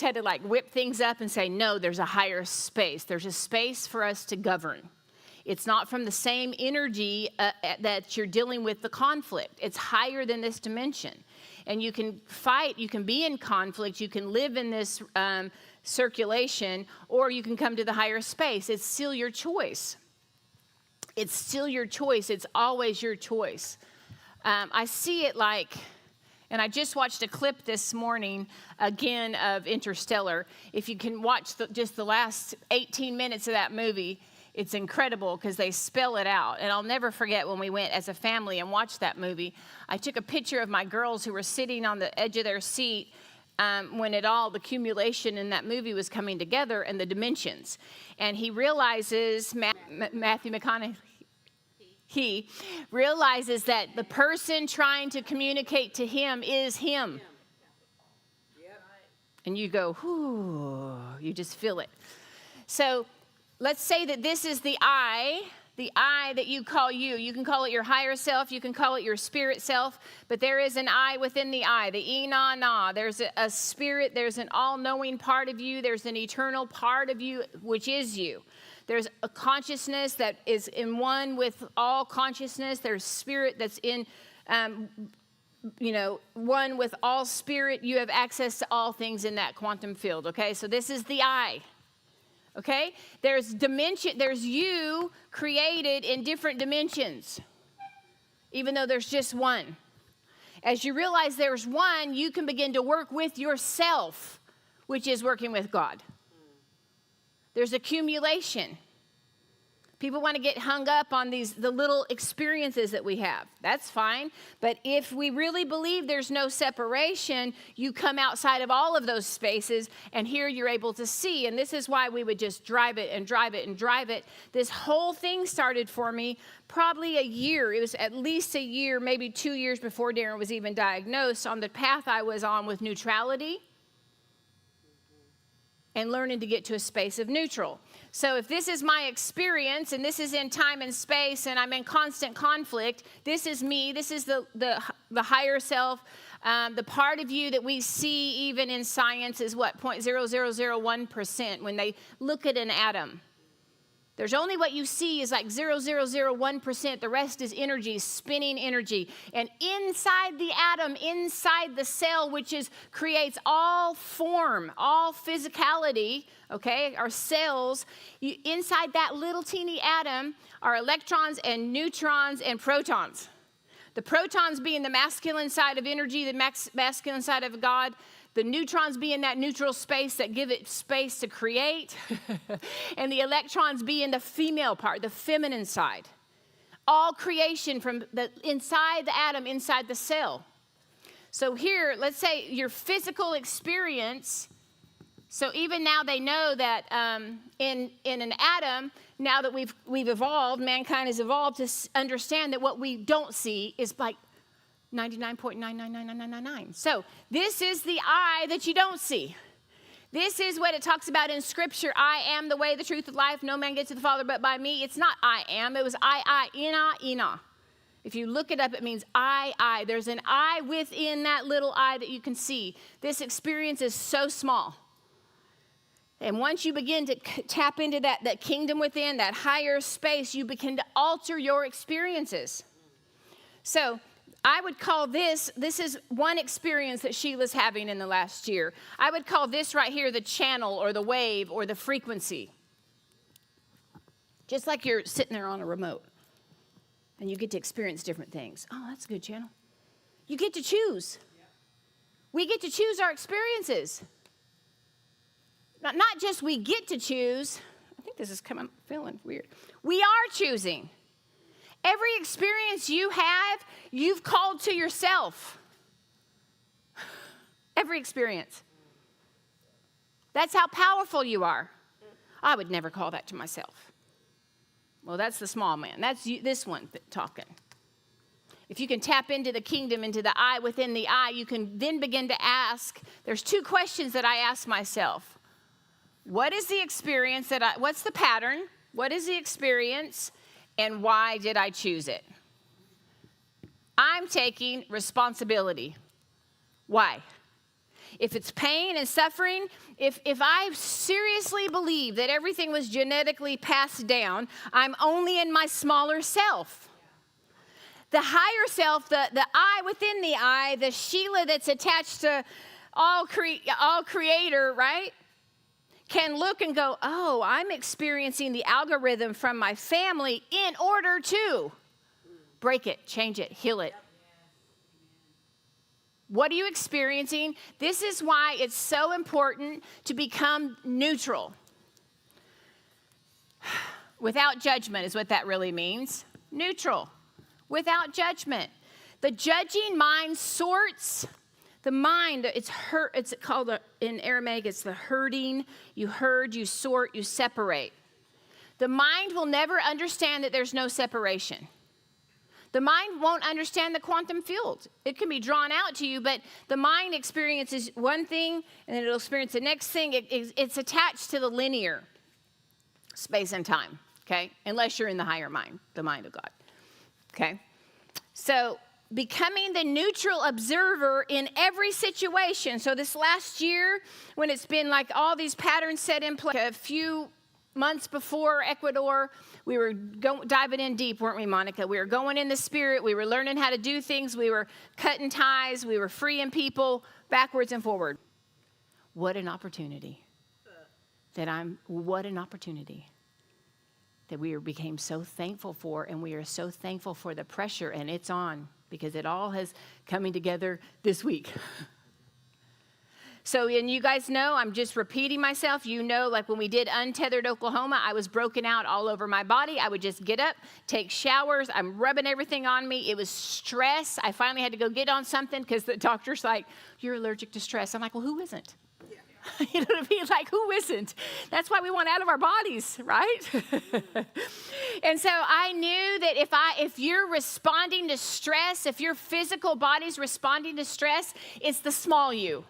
had to like whip things up and say, no, there's a higher space. There's a space for us to govern. It's not from the same energy that you're dealing with the conflict. It's higher than this dimension. And you can fight, you can be in conflict, you can live in this circulation, or you can come to the higher space. It's still your choice. It's still your choice. It's always your choice. I see it like, and I just watched a clip this morning, again, of Interstellar. If you can watch just the last 18 minutes of that movie, it's incredible because they spell it out. And I'll never forget when we went as a family and watched that movie. I took a picture of my girls who were sitting on the edge of their seat when the accumulation in that movie was coming together and the dimensions. And he realizes, Matthew McConaughey, he realizes that the person trying to communicate to him is him. And you go, whoo, you just feel it. So let's say that this is the I that you call you. You can call it your higher self. You can call it your spirit self. But there is an I within the I, the E-na-na. There's a spirit. There's an all-knowing part of you. There's an eternal part of you, which is you. There's a consciousness that is in one with all consciousness. There's spirit that's in, one with all spirit. You have access to all things in that quantum field, okay? So this is the I. Okay? There's dimension, there's you created in different dimensions, even though there's just one. As you realize there's one, you can begin to work with yourself, which is working with God. There's accumulation. People want to get hung up on the little experiences that we have. That's fine. But if we really believe there's no separation, you come outside of all of those spaces, and here you're able to see. And this is why we would just drive it and drive it and drive it. This whole thing started for me probably a year. It was at least a year, maybe 2 years before Darren was even diagnosed, on the path I was on with neutrality and learning to get to a space of neutral. So if this is my experience, and this is in time and space, and I'm in constant conflict, this is me, this is the higher self. The part of you that we see even in science is what, 0.0001% when they look at an atom. There's only what you see is like 0.001%. The rest is energy, spinning energy. And inside the atom, inside the cell, which creates all form, all physicality, okay, our cells, inside that little teeny atom are electrons and neutrons and protons. The protons being the masculine side of energy, the masculine side of God. The neutrons be in that neutral space that give it space to create. And the electrons be in the female part, the feminine side. All creation from inside the atom, inside the cell. So here, let's say your physical experience. So even now they know that in an atom, now that we've evolved, mankind has evolved to understand that what we don't see is like 99.999999. So this is the I that you don't see. This is what it talks about in Scripture. I am the way, the truth, the life. No man gets to the Father but by me. It's not I am. It was I, ina. If you look it up, it means I. There's an I within that little I that you can see. This experience is so small. And once you begin to tap into that kingdom within, that higher space, you begin to alter your experiences. So I would call this is one experience that Sheila's having in the last year. I would call this right here the channel or the wave or the frequency. Just like you're sitting there on a remote and you get to experience different things. Oh, that's a good channel. You get to choose. We get to choose our experiences. Not just we get to choose. I think this is feeling weird. We are choosing. Every experience you have, you've called to yourself. Every experience. That's how powerful you are. I would never call that to myself. Well, that's the small man. That's this one talking. If you can tap into the kingdom, into the I within the I, you can then begin to ask. There's 2 questions that I ask myself. What is the experience what's the pattern? What is the experience? And why did I choose it? I'm taking responsibility. Why? if it's pain and suffering, if I seriously believe that everything was genetically passed down, I'm only in my smaller self. The higher self, the I within the I, the Sheila that's attached to all creator, right, can look and go, oh, I'm experiencing the algorithm from my family in order to break it, change it, heal it. What are you experiencing? This is why it's so important to become neutral. Without judgment is what that really means. Neutral. Without judgment. The judging mind sorts. The mind, it's called, in Aramaic, it's the herding. You herd, you sort, you separate. The mind will never understand that there's no separation. The mind won't understand the quantum field. It can be drawn out to you, but the mind experiences one thing, and then it'll experience the next thing. It's attached to the linear space and time, okay? Unless you're in the higher mind, the mind of God, okay? So becoming the neutral observer in every situation. So this last year, when it's been like all these patterns set in place, a few months before Ecuador, we were diving in deep, weren't we, Monica? We were going in the spirit. We were learning how to do things. We were cutting ties. We were freeing people backwards and forward. What an opportunity what an opportunity that we became so thankful for, and we are so thankful for the pressure, and it's on because it all has coming together this week. So, and you guys know, I'm just repeating myself. You know, like when we did Untethered Oklahoma, I was broken out all over my body. I would just get up, take showers. I'm rubbing everything on me. It was stress. I finally had to go get on something because the doctor's like, you're allergic to stress. I'm like, well, who isn't? Yeah. You know what I mean? Like, who isn't? That's why we want out of our bodies, right? And so I knew that if you're responding to stress, if your physical body's responding to stress, it's the small you.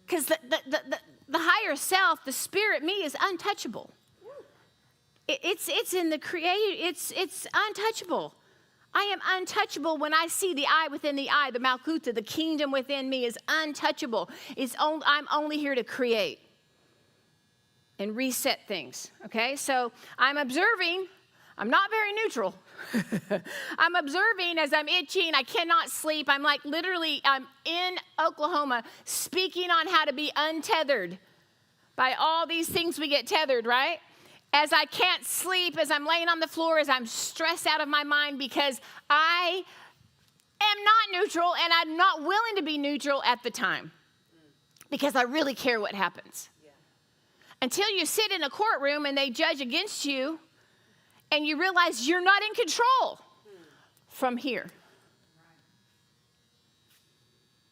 Because the higher self, the spirit me, is untouchable. It's in the creator. It's untouchable. I am untouchable when I see the I within the I, the Malkuta, the kingdom within me is untouchable. I'm only here to create and reset things. Okay, so I'm observing. I'm not very neutral. I'm observing as I'm itching. I cannot sleep. I'm like literally, I'm in Oklahoma speaking on how to be untethered by all these things we get tethered, right? As I can't sleep, as I'm laying on the floor, as I'm stressed out of my mind because I am not neutral and I'm not willing to be neutral at the time because I really care what happens. Yeah. Until you sit in a courtroom and they judge against you, and you realize you're not in control from here.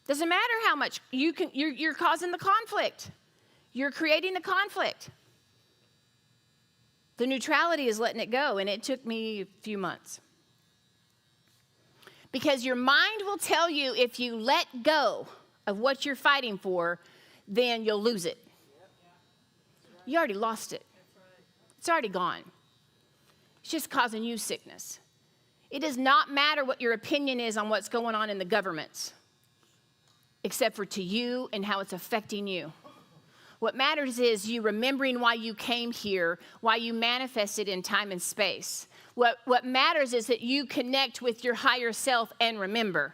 Doesn't matter how much you're causing the conflict. You're creating the conflict. The neutrality is letting it go, and it took me a few months. Because your mind will tell you if you let go of what you're fighting for, then you'll lose it. You already lost it. It's already gone. It's just causing you sickness. It does not matter what your opinion is on what's going on in the governments, except for to you and how it's affecting you. What matters is you remembering why you came here, why you manifested in time and space. What matters is that you connect with your higher self and remember.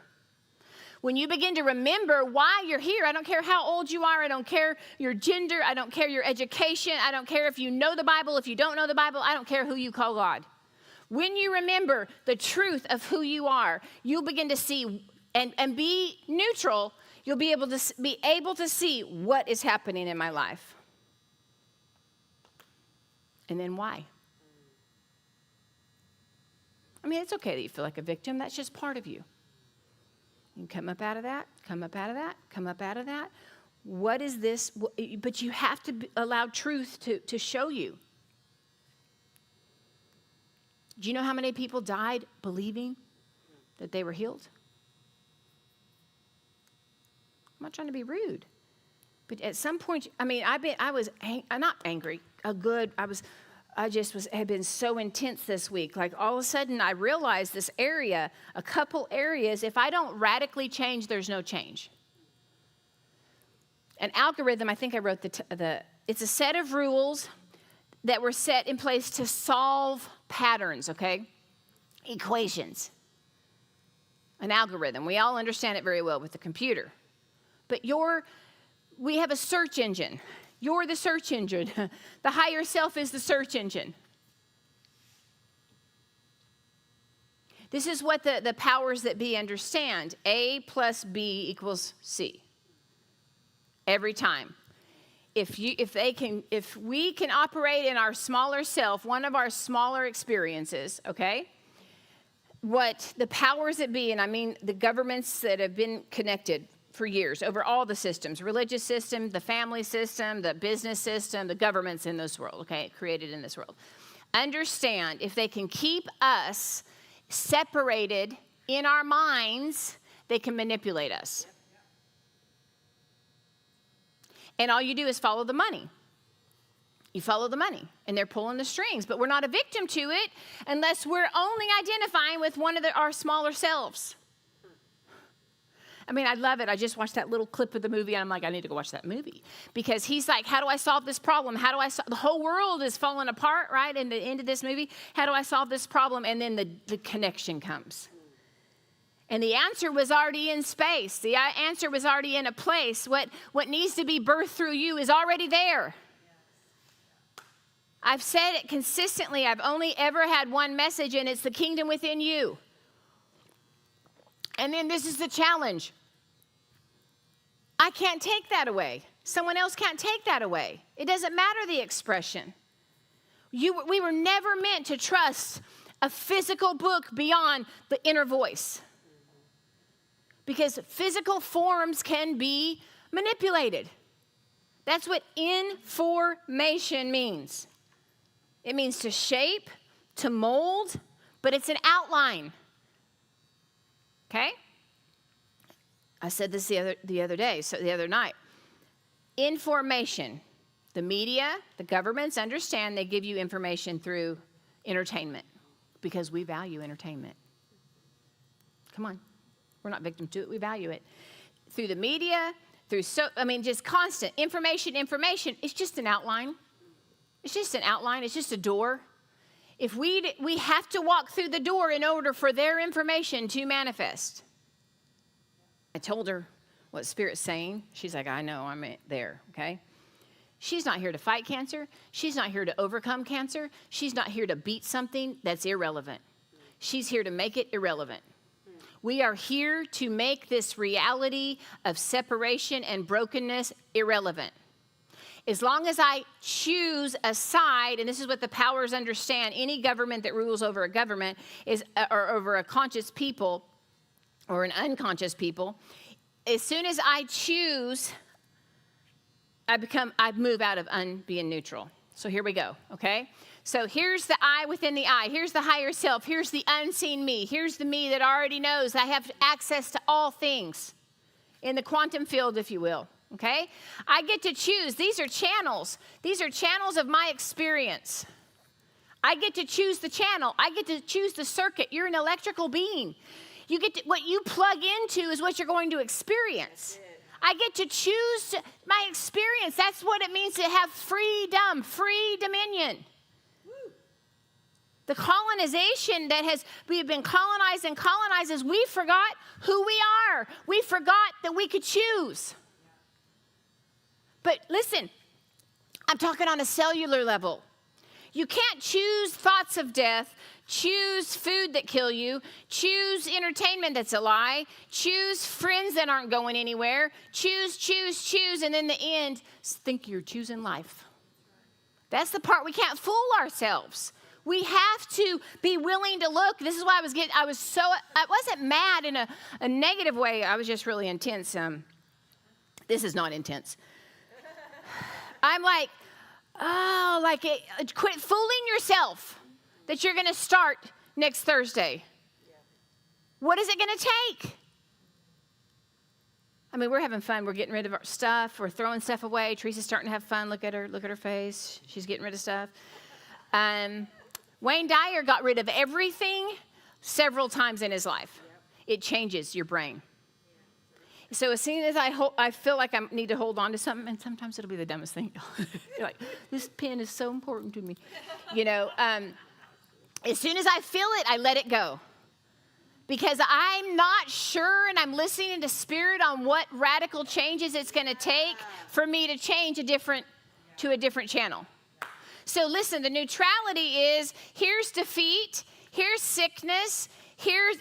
When you begin to remember why you're here, I don't care how old you are, I don't care your gender, I don't care your education, I don't care if you know the Bible, if you don't know the Bible, I don't care who you call God. When you remember the truth of who you are, you'll begin to see and be neutral. You'll be able to see what is happening in my life. And then why? I mean, it's okay that you feel like a victim. That's just part of you. You can come up out of that, come up out of that, come up out of that. What is this? But you have to allow truth to show you. Do you know how many people died believing that they were healed? I'm not trying to be rude. But at some point, I mean, I was not angry, had been so intense this week. Like all of a sudden I realized this area, a couple areas, if I don't radically change, there's no change. An algorithm, I think I wrote it's a set of rules that were set in place to solve patterns, okay? Equations. An algorithm. We all understand it very well with the computer. But we have a search engine. You're the search engine. The higher self is the search engine. This is what the powers that be understand. A plus B equals C. Every time. If we can operate in our smaller self, one of our smaller experiences, okay? What the powers that be, and I mean the governments that have been connected for years over all the systems, religious system, the family system, the business system, the governments in this world, okay, created in this world. Understand, if they can keep us separated in our minds, they can manipulate us. And all you do is follow the money. You follow the money, and they're pulling the strings. But we're not a victim to it unless we're only identifying with one of our smaller selves. I mean, I love it. I just watched that little clip of the movie, and I'm like, I need to go watch that movie. Because he's like, how do I solve this problem? The whole world is falling apart, right, in the end of this movie. How do I solve this problem? And then the connection comes. And the answer was already in space. The answer was already in a place. What needs to be birthed through you is already there. I've said it consistently. I've only ever had one message, and it's the kingdom within you. And then this is the challenge. I can't take that away. Someone else can't take that away. It doesn't matter the expression. We were never meant to trust a physical book beyond the inner voice. Because physical forms can be manipulated. That's what information means. It means to shape, to mold, but it's an outline. Okay? I said this the other night. Information. The media, the governments understand they give you information through entertainment because we value entertainment. Come on. We're not victim to it. We value it. Through the media, just constant information. It's just an outline. It's just an outline. It's just a door. If we have to walk through the door in order for their information to manifest. I told her what Spirit's saying. She's like, I know, I'm there, okay? She's not here to fight cancer. She's not here to overcome cancer. She's not here to beat something that's irrelevant. She's here to make it irrelevant. We are here to make this reality of separation and brokenness irrelevant. As long as I choose a side, and this is what the powers understand, any government that rules over a government or over a conscious people or an unconscious people, as soon as I choose, I move out of being neutral. So here we go, okay? So here's the I within the I. Here's the higher self. Here's the unseen me. Here's the me that already knows I have access to all things in the quantum field, if you will, okay? I get to choose. These are channels. These are channels of my experience. I get to choose the channel. I get to choose the circuit. You're an electrical being. What you plug into is what you're going to experience. I get to choose my experience. That's what it means to have freedom, free dominion. The colonization we have been colonized and colonizes, we forgot who we are. We forgot that we could choose. But listen, I'm talking on a cellular level. You can't choose thoughts of death, choose food that kill you, choose entertainment that's a lie, choose friends that aren't going anywhere, choose, and in the end, think you're choosing life. That's the part we can't fool ourselves. We have to be willing to look. This is why I wasn't mad in a negative way. I was just really intense. This is not intense. I'm like, quit fooling yourself that you're going to start next Thursday. What is it going to take? I mean, we're having fun. We're getting rid of our stuff. We're throwing stuff away. Teresa's starting to have fun. Look at her face. She's getting rid of stuff. Wayne Dyer got rid of everything several times in his life. It changes your brain. So as soon as I feel like I need to hold on to something, and sometimes it'll be the dumbest thing. You're like, this pen is so important to me. As soon as I feel it, I let it go. Because I'm not sure, and I'm listening to Spirit on what radical changes it's going to take for me to change to a different channel. So listen, the neutrality is, here's defeat, here's sickness,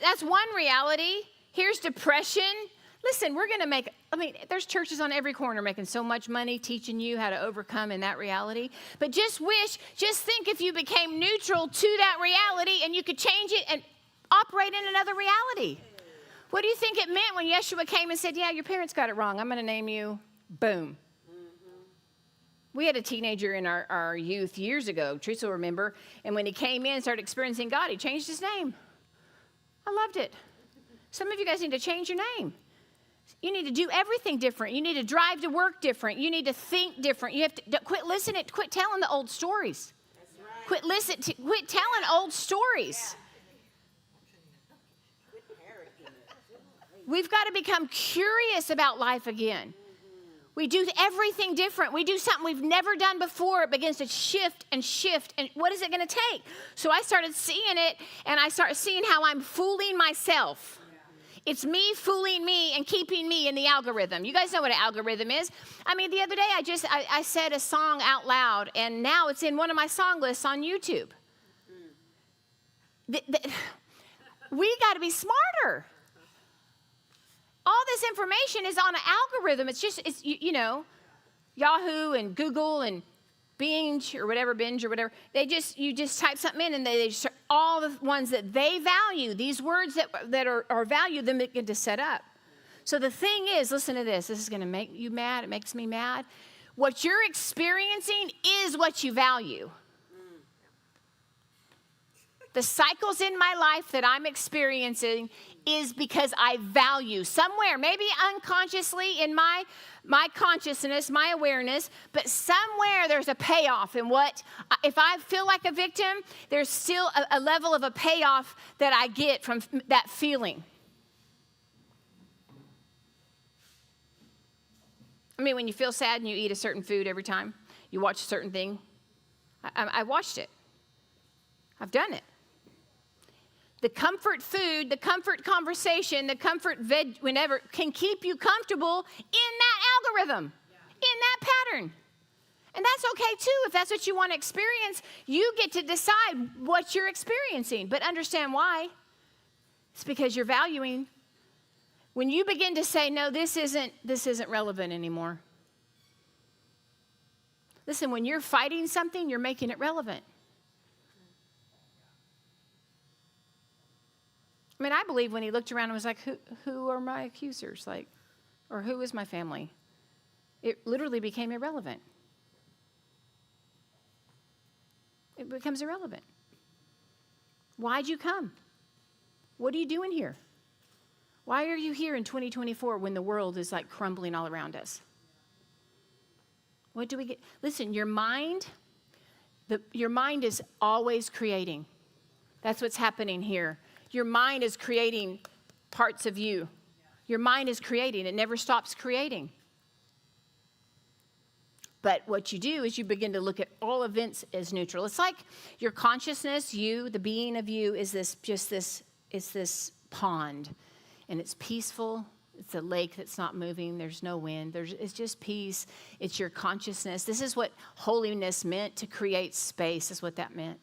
that's one reality. Here's depression. Listen, we're going to there's churches on every corner making so much money teaching you how to overcome in that reality. But just think if you became neutral to that reality and you could change it and operate in another reality. What do you think it meant when Yeshua came and said, yeah, your parents got it wrong. I'm going to name you, boom. We had a teenager in our youth years ago, Teresa will remember, and when he came in and started experiencing God, he changed his name. I loved it. Some of you guys need to change your name. You need to do everything different. You need to drive to work different. You need to think different. You have to quit telling the old stories. Right. Quit telling old stories. We've got to become curious about life again. We do everything different. We do something we've never done before. It begins to shift. And what is it going to take? So I started seeing it, and I started seeing how I'm fooling myself. It's me fooling me and keeping me in the algorithm. You guys know what an algorithm is. The other day I said a song out loud, and now it's in one of my song lists on YouTube. We got to be smarter. All this information is on an algorithm. It's Yahoo and Google and Binge or whatever. You just type something in, and they just, all the ones that they value, these words that are valued, them begin to set up. So the thing is, listen to this. This is going to make you mad. It makes me mad. What you're experiencing is what you value. The cycles in my life that I'm experiencing is because I value somewhere, maybe unconsciously in my consciousness, my awareness, but somewhere there's a payoff in what, if I feel like a victim, there's still a level of a payoff that I get from that feeling. When you feel sad and you eat a certain food every time, you watch a certain thing. I watched it. I've done it. The comfort food, the comfort conversation, the comfort whenever can keep you comfortable in that algorithm, in that pattern. And that's okay too. If that's what you want to experience, you get to decide what you're experiencing. But understand why. It's because you're valuing. When you begin to say, no, this isn't relevant anymore. Listen, when you're fighting something, you're making it relevant. I believe when he looked around and was like, who are my accusers? Or who is my family? It literally became irrelevant. It becomes irrelevant. Why'd you come? What are you doing here? Why are you here in 2024 when the world is crumbling all around us? What do we get? Listen, your mind is always creating. That's what's happening here. Your mind is creating parts of you. Your mind is creating. It never stops creating. But what you do is you begin to look at all events as neutral. It's like your consciousness, you, the being of you, is this pond. And it's peaceful. It's a lake that's not moving. There's no wind. It's just peace. It's your consciousness. This is what holiness meant, to create space, is what that meant.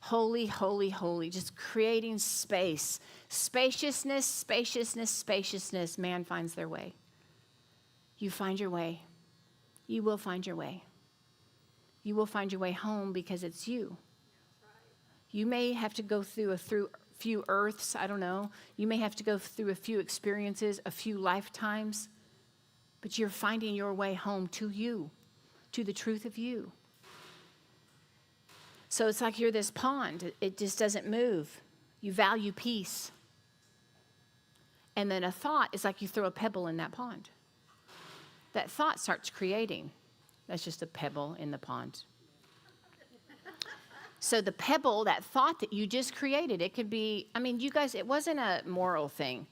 Holy, holy, holy, just creating space. Spaciousness, spaciousness, spaciousness. Man finds their way. You find your way. You will find your way. You will find your way home because it's you. You may have to go through a few earths, I don't know. You may have to go through a few experiences, a few lifetimes, but you're finding your way home to you, to the truth of you. So it's like you're this pond. It just doesn't move. You value peace. And then a thought is like you throw a pebble in that pond. That thought starts creating. That's just a pebble in the pond. So the pebble, that thought that you just created, it could be, you guys, it wasn't a moral thing.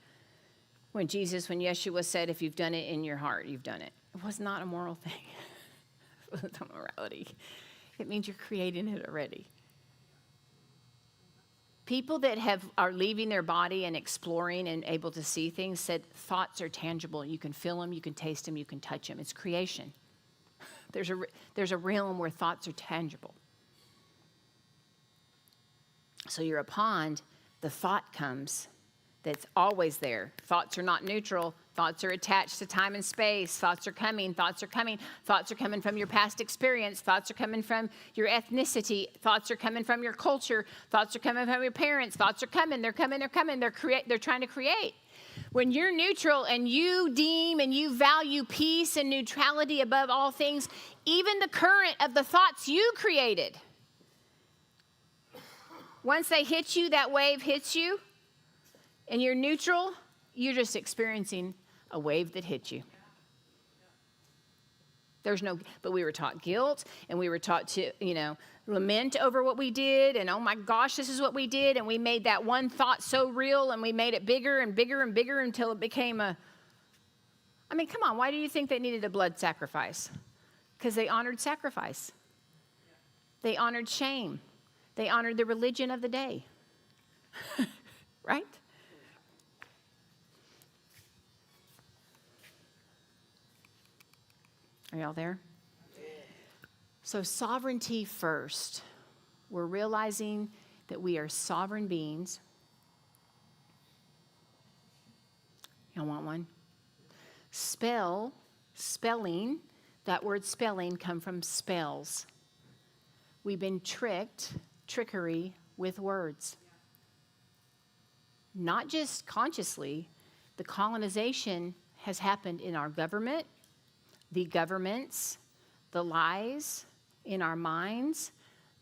When Yeshua said, if you've done it in your heart, you've done it. It was not a moral thing. It was not morality. It means you're creating it already. People that are leaving their body and exploring and able to see things said thoughts are tangible. You can feel them, you can taste them, you can touch them. It's creation. There's a realm where thoughts are tangible. So you're a pond, the thought comes that's always there. Thoughts are not neutral. Thoughts are attached to time and space. Thoughts are coming. Thoughts are coming. Thoughts are coming from your past experience. Thoughts are coming from your ethnicity. Thoughts are coming from your culture. Thoughts are coming from your parents. Thoughts are coming. They're coming. They're coming. They're trying to create. When you're neutral and you deem and you value peace and neutrality above all things, even the current of the thoughts you created, once they hit you, that wave hits you, and you're neutral, you're just experiencing a wave that hit you. But we were taught guilt, and we were taught to, lament over what we did, and oh my gosh, this is what we did, and we made that one thought so real, and we made it bigger and bigger and bigger until it became come on, why do you think they needed a blood sacrifice? Because they honored sacrifice. They honored shame. They honored the religion of the day. Right? Are y'all there? So sovereignty first. We're realizing that we are sovereign beings. Y'all want one? Spelling, that word spelling come from spells. We've been trickery with words. Not just consciously, the colonization has happened in our government, the governments, the lies in our minds,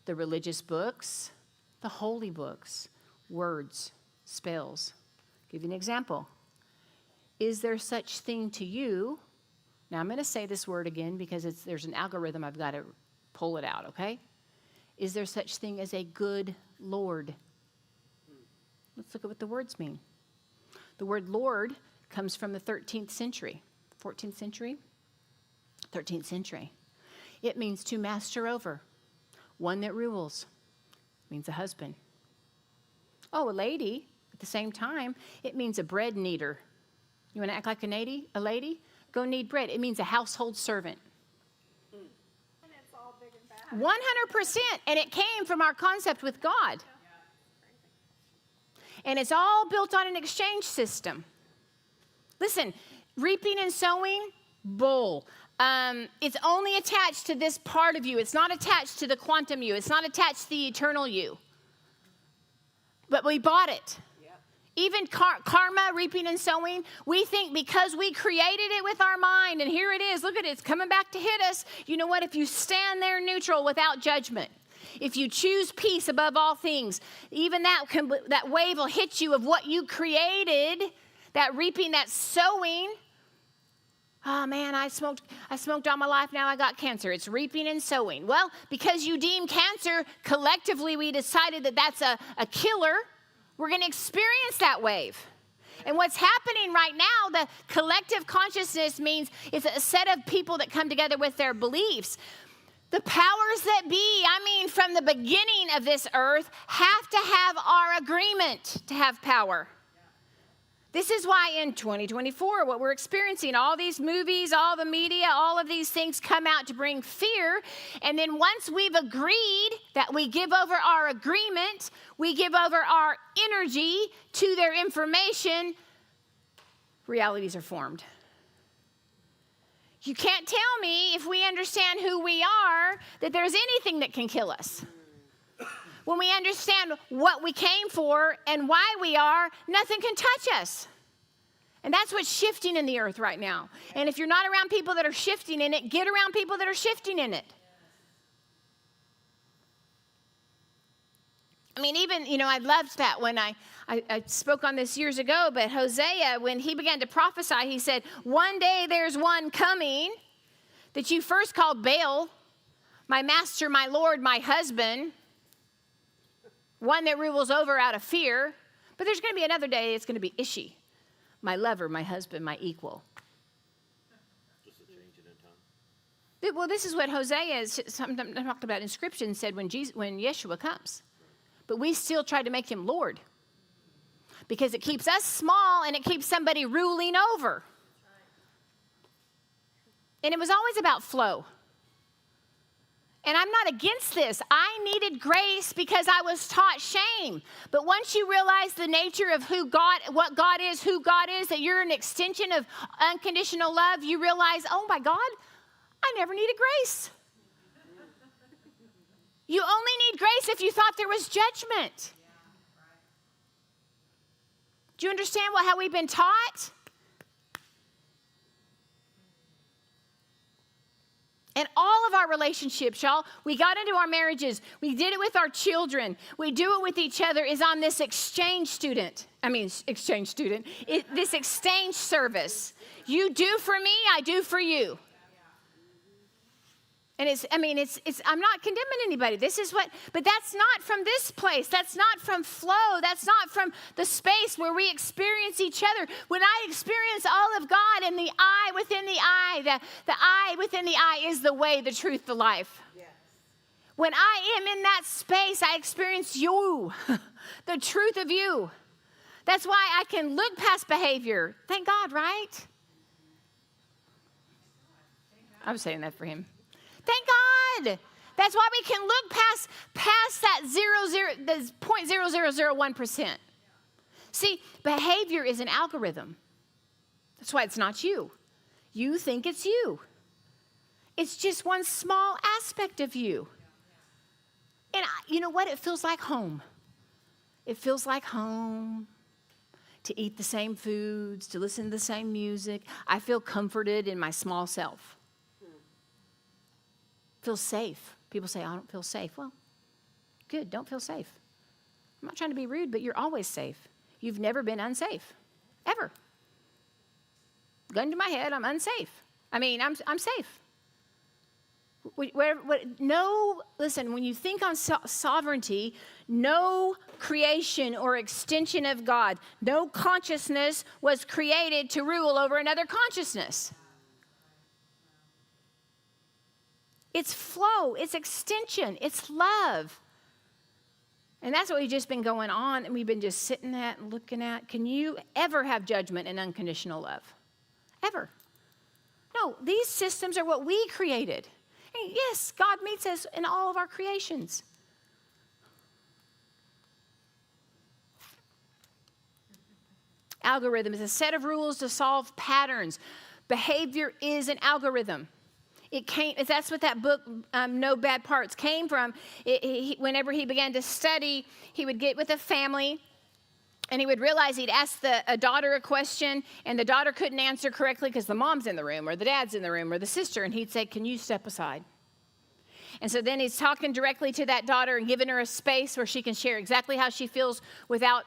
the religious books, the holy books, words, spells. I'll give you an example. Is there such thing to you? Now I'm going to say this word again because there's an algorithm. I've got to pull it out, okay? Is there such thing as a good Lord? Let's look at what the words mean. The word Lord comes from the 13th century, 14th century. 13th century. It means to master over, one that rules. It means a husband. Oh, a lady, at the same time, it means a bread kneader. You want to act like a lady? Go knead bread. It means a household servant. And it's all big and bad. 100%. And it came from our concept with God. And it's all built on an exchange system. Listen, reaping and sowing, bull. It's only attached to this part of you. It's not attached to the quantum you. It's not attached to the eternal you. But we bought it. Yep. Even karma, reaping and sowing, we think because we created it with our mind, and here it is, look at it, it's coming back to hit us. You know what? If you stand there neutral without judgment, if you choose peace above all things, even that wave will hit you of what you created, that reaping, that sowing. Oh man, I smoked all my life, now I got cancer. It's reaping and sowing. Well, because you deem cancer, collectively we decided that that's a killer, we're going to experience that wave. And what's happening right now, the collective consciousness means it's a set of people that come together with their beliefs. The powers that be, from the beginning of this earth, have to have our agreement to have power. This is why in 2024, what we're experiencing, all these movies, all the media, all of these things come out to bring fear. And then once we've agreed that we give over our agreement, we give over our energy to their information, realities are formed. You can't tell me, if we understand who we are, that there's anything that can kill us. When we understand what we came for and why we are, nothing can touch us. And that's what's shifting in the earth right now. And if you're not around people that are shifting in it, get around people that are shifting in it. I loved that when I spoke on this years ago, but Hosea, when he began to prophesy, he said, one day there's one coming that you first called Baal, my master, my Lord, my husband, one that rules over out of fear. But there's going to be another day, it's going to be Ishi, my lover, my husband, my equal. Just a change in time. Well, this is what Hosea is sometimes talked about in Scripture and said when Yeshua comes. But we still try to make him Lord because it keeps us small and it keeps somebody ruling over. And it was always about flow. And I'm not against this. I needed grace because I was taught shame. But once you realize the nature of what God is, who God is, that you're an extension of unconditional love, you realize, oh my God, I never needed grace. You only need grace if you thought there was judgment. Do you understand how we've been taught? And all of our relationships, y'all, we got into our marriages. We did it with our children. We do it with each other is on this exchange this exchange service. You do for me, I do for you. And I'm not condemning anybody. But that's not from this place. That's not from flow. That's not from the space where we experience each other. When I experience all of God and the I within the I, the I within the I is the way, the truth, the life. Yes. When I am in that space, I experience you, the truth of you. That's why I can look past behavior. Thank God, right? I was saying that for him. Thank God. That's why we can look past that 0.0001%. See, behavior is an algorithm. That's why it's not you. You think it's you. It's just one small aspect of you. And you know what? It feels like home. It feels like home to eat the same foods, to listen to the same music. I feel comforted in my small self. Feel safe. People say, I don't feel safe. Well, good, don't feel safe. I'm not trying to be rude, but you're always safe. You've never been unsafe, ever. Gun to my head, I'm unsafe. I'm safe. Listen, when you think on sovereignty, no creation or extension of God, no consciousness was created to rule over another consciousness. It's flow, it's extension, it's love. And that's what we've just been going on, and we've been just sitting at and looking at. Can you ever have judgment and unconditional love? Ever? No, these systems are what we created. And yes, God meets us in all of our creations. Algorithm is a set of rules to solve patterns. Behavior is an algorithm. That's what that book, No Bad Parts, came from. Whenever he began to study, he would get with a family, and he would realize he'd ask a daughter a question, and the daughter couldn't answer correctly because the mom's in the room, or the dad's in the room, or the sister, and he'd say, can you step aside? And so then he's talking directly to that daughter and giving her a space where she can share exactly how she feels without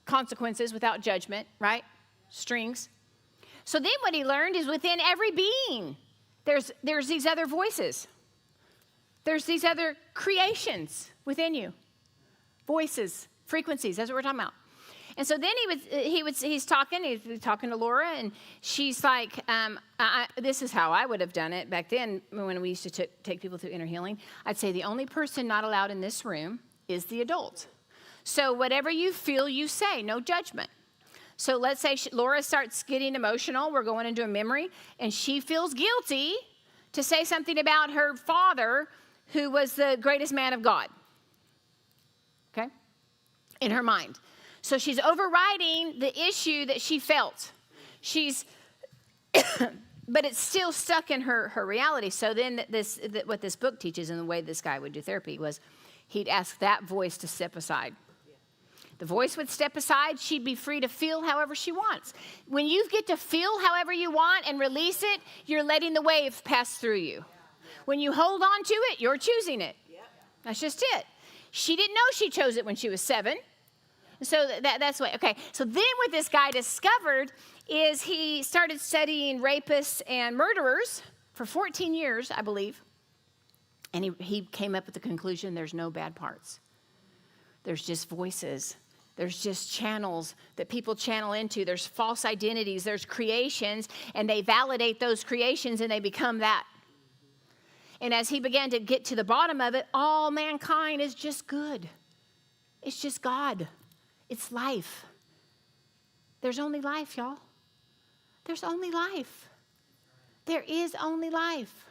consequences, without judgment, right? Strings. So then what he learned is within every being, there's these other voices. There's these other creations within you. Voices, frequencies, that's what we're talking about. And so then he's talking to Laura, and she's like, this is how I would have done it back then when we used to take people through inner healing. I'd say the only person not allowed in this room is the adult. So whatever you feel, you say, no judgment. So let's say Laura starts getting emotional. We're going into a memory, and she feels guilty to say something about her father, who was the greatest man of God, okay, in her mind. So she's overriding the issue that she felt. But it's still stuck in her reality. So then what this book teaches, and the way this guy would do therapy, was he'd ask that voice to step aside. The voice would step aside. She'd be free to feel however she wants. When you get to feel however you want and release it, you're letting the wave pass through you. When you hold on to it, you're choosing it. That's just it. She didn't know she chose it when she was 7. So that's what, okay. So then what this guy discovered is he started studying rapists and murderers for 14 years, I believe. And he came up with the conclusion there's no bad parts. There's just voices There's just channels that people channel into. There's false identities. There's creations, and they validate those creations, and they become that. And as he began to get to the bottom of it, all mankind is just good. It's just God. It's life. There's only life, y'all. There's only life. There is only life.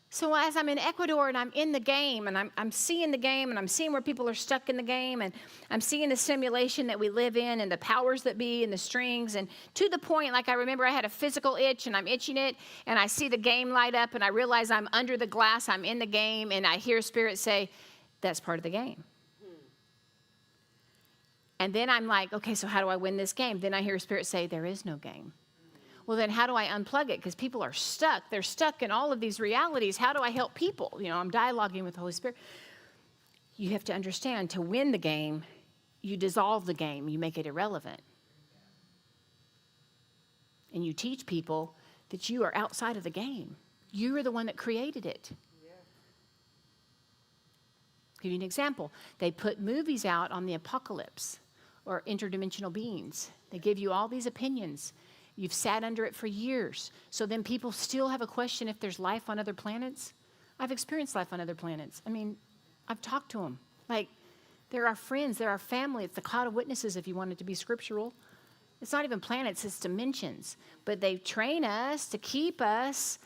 So as I'm in Ecuador and I'm in the game and I'm seeing the game and I'm seeing where people are stuck in the game and I'm seeing the simulation that we live in and the powers that be and the strings, and to the point, like I remember I had a physical itch and I'm itching it and I see the game light up and I realize I'm under the glass, I'm in the game, and I hear Spirit say, that's part of the game. And then I'm like, okay, so how do I win this game? Then I hear Spirit say, there is no game. Well, then how do I unplug it? Because people are stuck. They're stuck in all of these realities. How do I help people? You know, I'm dialoguing with the Holy Spirit. You have to understand, to win the game, you dissolve the game. You make it irrelevant. And you teach people that you are outside of the game. You are the one that created it. I'll give you an example. They put movies out on the apocalypse or interdimensional beings. They give you all these opinions. You've sat under it for years. So then people still have a question if there's life on other planets. I've experienced life on other planets. I mean, I've talked to them. Like, they're our friends, they're our family. It's the cloud of witnesses if you want it to be scriptural. It's not even planets, it's dimensions. But they train us to keep us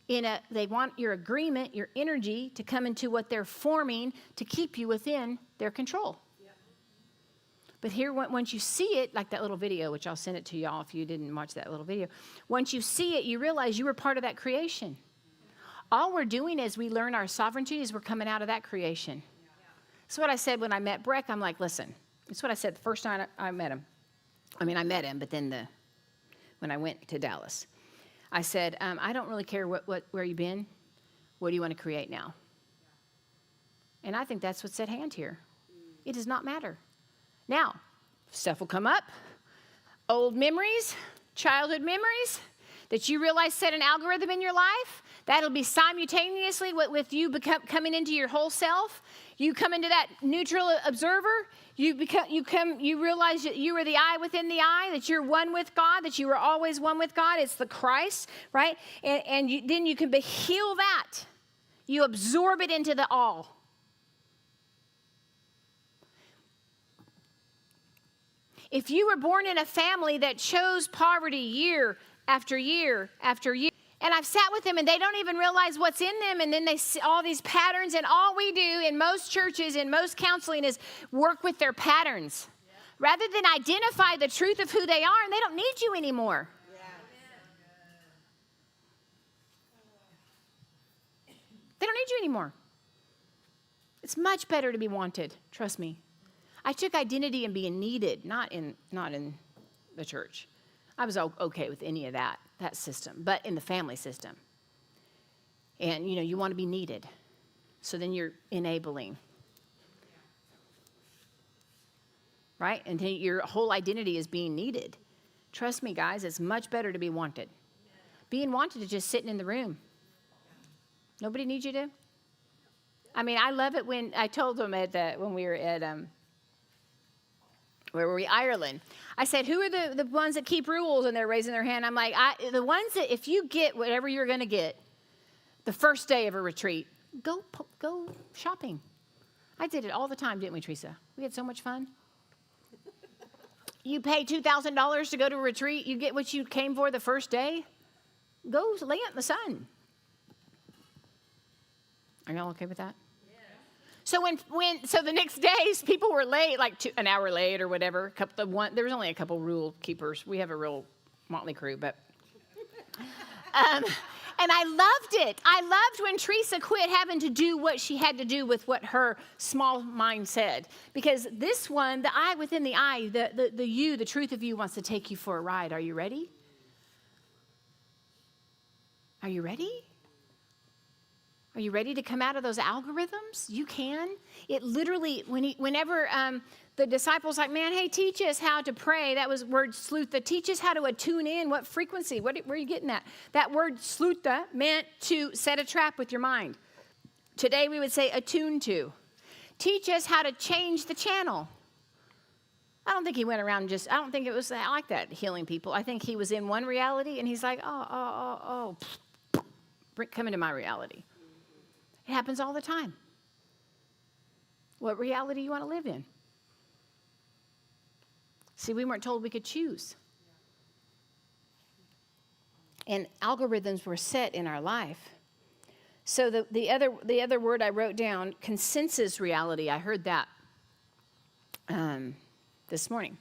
they want your agreement, your energy to come into what they're forming to keep you within their control. But here, once you see it, like that little video, which I'll send it to y'all if you didn't watch that little video. Once you see it, you realize you were part of that creation. All we're doing as we learn our sovereignty is we're coming out of that creation. That's what I said when I met Breck. I'm like, listen, that's what I said the first time I met him. I mean, I met him, but then when I went to Dallas, I said, I don't really care where you've been. What do you want to create now? And I think that's what's at hand here. It does not matter. Now, stuff will come up, old memories, childhood memories that you realize set an algorithm in your life. That'll be simultaneously with you coming into your whole self. You come into that neutral observer. You realize that you are the eye within the eye, that you're one with God, that you were always one with God. It's the Christ, right? And then you can heal that. You absorb it into the all. If you were born in a family that chose poverty year after year after year, and I've sat with them and they don't even realize what's in them, and then they see all these patterns, and all we do in most churches, in most counseling, is work with their patterns. Rather than identify the truth of who they are, and they don't need you anymore. They don't need you anymore. It's much better to be wanted, trust me. I took identity in being needed, not in the church. I was okay with any of that system, but in the family system. And, you want to be needed. So then you're enabling. Right? And then your whole identity is being needed. Trust me, guys, it's much better to be wanted. Being wanted is just sitting in the room. Nobody needs you to. I mean, I love it when I told them when we were at... where were we? Ireland. I said, who are the ones that keep rules? And they're raising their hand. I'm like, the ones that if you get whatever you're going to get the first day of a retreat, go shopping. I did it all the time, didn't we, Teresa? We had so much fun. You pay $2,000 to go to a retreat. You get what you came for the first day. Go lay out in the sun. Are y'all okay with that? So so the next days, people were late, like an hour late or whatever. There was only a couple rule keepers. We have a real motley crew, but and I loved it. I loved when Teresa quit having to do what she had to do with what her small mind said, because this one, the eye within the eye, the you, the truth of you, wants to take you for a ride. Are you ready? Are you ready? Are you ready to come out of those algorithms? You can. It literally, whenever the disciples like, man, hey, teach us how to pray. That was word slutha. Teach us how to attune in. What frequency? Where are you getting that? That word slutha meant to set a trap with your mind. Today we would say attune to. Teach us how to change the channel. I don't think he went around I don't think it was like that, healing people. I think he was in one reality, and he's like, come into my reality. It happens all the time. What reality do you want to live in? See, we weren't told we could choose. And algorithms were set in our life. So the other word I wrote down, consensus reality, I heard that this morning.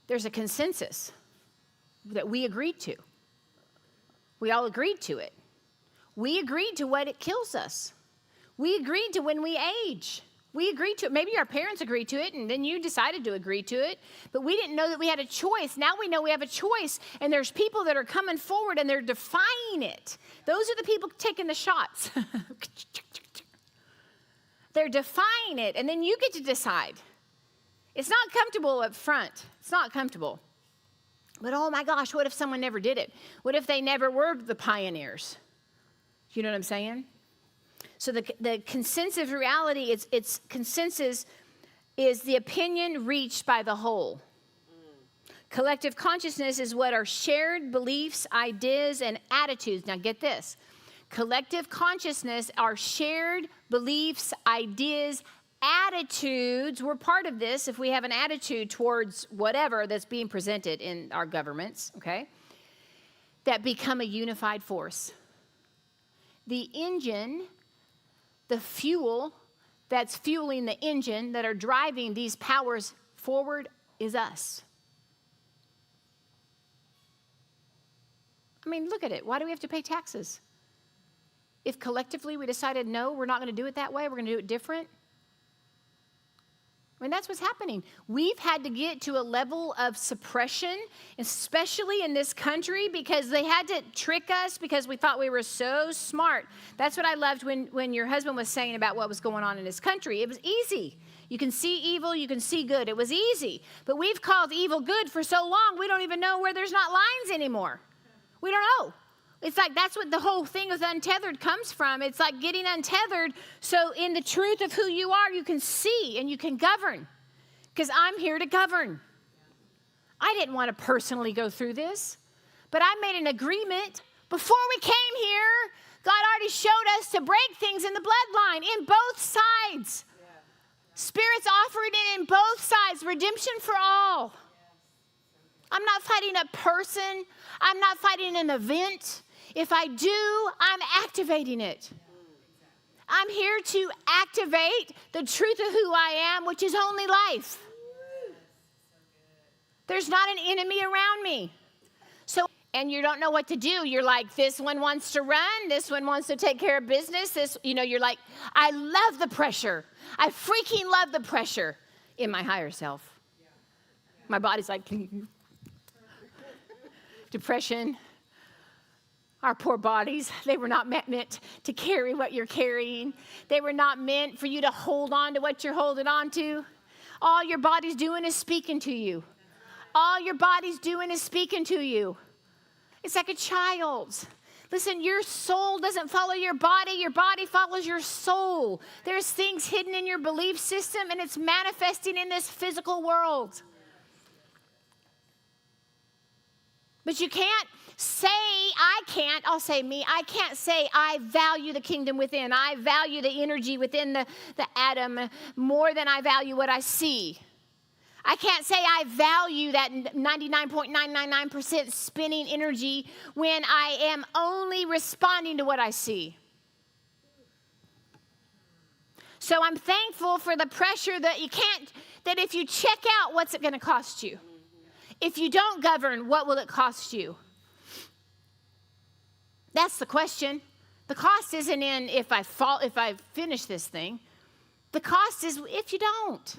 There's a consensus that we agreed to. We all agreed to it. We agreed to what it kills us. We agreed to when we age. We agreed to it. Maybe our parents agreed to it, and then you decided to agree to it. But we didn't know that we had a choice. Now we know we have a choice, and there's people that are coming forward, and they're defying it. Those are the people taking the shots. They're defying it, and then you get to decide. It's not comfortable up front. It's not comfortable. But oh my gosh, what if someone never did it? What if they never were the pioneers? You know what I'm saying? So the consensus reality, its consensus is the opinion reached by the whole. Collective consciousness is what are shared beliefs, ideas, and attitudes. Now get this. Collective consciousness are shared beliefs, ideas, attitudes. We're part of this if we have an attitude towards whatever that's being presented in our governments, okay, that become a unified force. The engine, the fuel that's fueling the engine that are driving these powers forward is us. I mean, look at it. Why do we have to pay taxes? If collectively we decided, no, we're not going to do it that way, we're going to do it different. I mean, that's what's happening. We've had to get to a level of suppression, especially in this country, because they had to trick us because we thought we were so smart. That's what I loved when your husband was saying about what was going on in his country. It was easy. You can see evil, you can see good. It was easy. But we've called evil good for so long, we don't even know where there's not lines anymore. We don't know. It's like that's what the whole thing with untethered comes from. It's like getting untethered so in the truth of who you are, you can see and you can govern. Because I'm here to govern. I didn't want to personally go through this, but I made an agreement before we came here. God already showed us to break things in the bloodline in both sides. Yeah. Spirits offered it in both sides, redemption for all. I'm not fighting a person. I'm not fighting an event. If I do, I'm activating it. I'm here to activate the truth of who I am, which is only life. There's not an enemy around me. So, and you don't know what to do. You're like, this one wants to run. This one wants to take care of business. You're like, I love the pressure. I freaking love the pressure in my higher self. My body's like, depression. Our poor bodies, they were not meant to carry what you're carrying. They were not meant for you to hold on to what you're holding on to. All your body's doing is speaking to you. All your body's doing is speaking to you. It's like a child. Listen, your soul doesn't follow your body follows your soul. There's things hidden in your belief system, and it's manifesting in this physical world. But you can't say, I'll say me, I can't say I value the kingdom within. I value the energy within the atom more than I value what I see. I can't say I value that 99.999% spinning energy when I am only responding to what I see. So I'm thankful for the pressure that if you check out, what's it going to cost you? If you don't govern, what will it cost you? That's the question. The cost isn't in if I finish this thing. The cost is if you don't.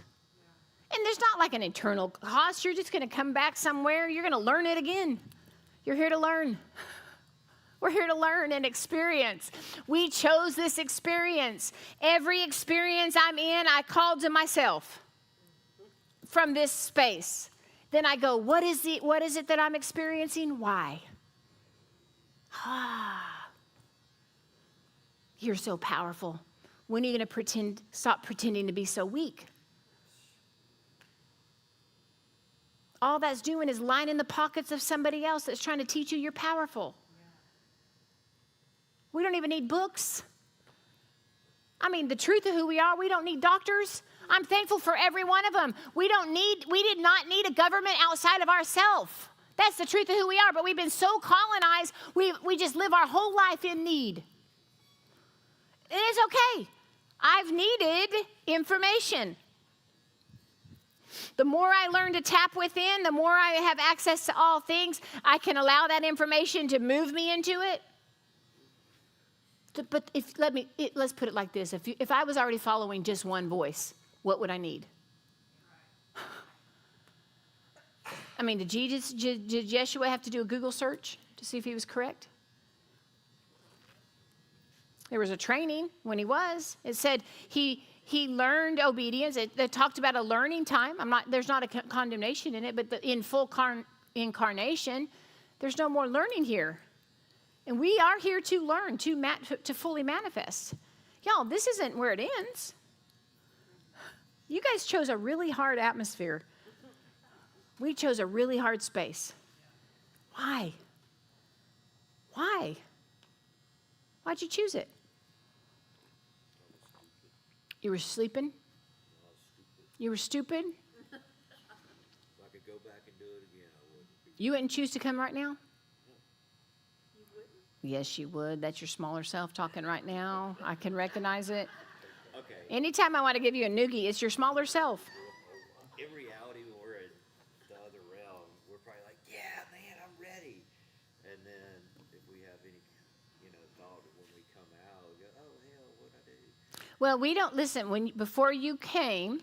And there's not like an eternal cost. You're just going to come back somewhere. You're going to learn it again. You're here to learn. We're here to learn and experience. We chose this experience. Every experience I'm in, I called to myself from this space. Then I go, what is it that I'm experiencing? Why? You're so powerful. When are you going to stop pretending to be so weak? all that's doing is lining the pockets of somebody else that's trying to teach you you're powerful. We don't even need books. I mean, the truth of who we are, we don't need doctors. I'm thankful for every one of them. We did not need a government outside of ourselves. That's the truth of who we are, but we've been so colonized, we just live our whole life in need. It is okay. I've needed information. The more I learn to tap within, the more I have access to all things, I can allow that information to move me into it. But let's put it like this. If I was already following just one voice, what would I need? I mean, did Yeshua have to do a Google search to see if he was correct? There was a training when he was. It said he learned obedience. It talked about a learning time. There's not a condemnation in it, but in full incarnation, there's no more learning here. And we are here to learn, to fully manifest. Y'all, this isn't where it ends. You guys chose a really hard atmosphere. We chose a really hard space. Why? Why? Why'd you choose it? You were sleeping? You were stupid? If I could go back and do it again, I would. You wouldn't choose to come right now? Yes, you would. That's your smaller self talking right now. I can recognize it. Okay. Anytime I want to give you a noogie, it's your smaller self. In reality, when we're in the other realm, we're probably like, yeah, man, I'm ready. And then if we have any, thought when we come out, we go, oh, hell, what'd I do? Well, we don't, listen, before you came,